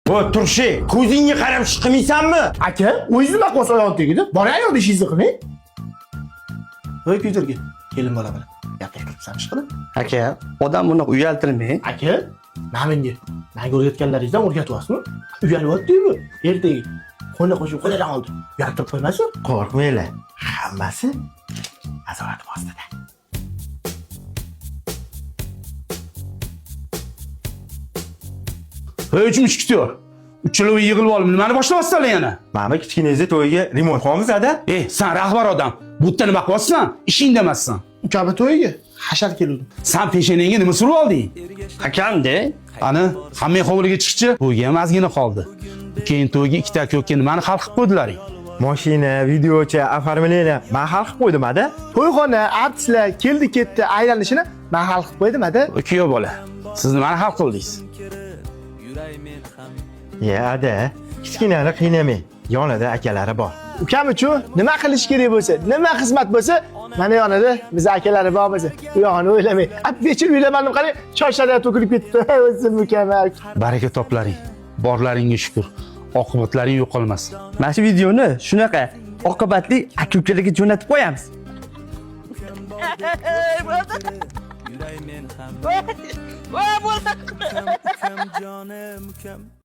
Voy turshi, ko'zingga qarab ish qilmaysanmi? Aka, o'zingiz maqos oyoq tegdi. Boray yo'lda ishingizni qiling. Voy kuydirgin. Kelin bola bilan. Gapirib ish qilib. Aka, odam buni uyaltirmang. Aka, menga o'rgatganlaringizdan o'rgatyapsizmi? Uyalyapti-ku. Ertaga qo'lni qo'shib qo'ydan oldi. Uyaltirib qo'ymasin. Qo'rqmanglar. Hammasi nazorat ostida. Üç mushketyor. Uchalovi yig'ilib olib, nimani boshlamayapsizlar yana? Mana kichkinangizni to'yiga remont qilamiz-da. Sen rahbar odam. Bu yerda nima qilyapsan? Ishing demassan. Ukabi to'yiga hashar keldim. Sen peshanangga nima surib olding? Akamda Ani, hamma hovliga chiqchi. To'yga ham ozgina qoldi. Keyin to'yga ikkita ko'kka nimani xalq qilib qo'ydilaring? Mashina, videocha, oformleniya men hal qilib qo'ydim-da. To'yxona, artistlar keldi-ketdi aylanishini men hal qilib qo'ydim-da. Kuyov bola. Siz nimani hal qildingiz? Ya-da, kichkinani qiynamang. Yonida akalari bor. Ukam uchun nima qilish kerak bo'lsa, nima xizmat bo'lsa, mana yonida biz akalari bor bo'lsa, u yog'ini o'ylamang. Bechir o'ylamadim qarang, choshada to'kilib ketdi. O'zi mukammal. Baraka toplaring. Borlaringga shukr. Oqibatlaring yo'qolmasin. mana shu videoni shunaqa oqibatli aka-ukalarga jo'natib qo'yamiz. Yüreğimin hem. Vay, bu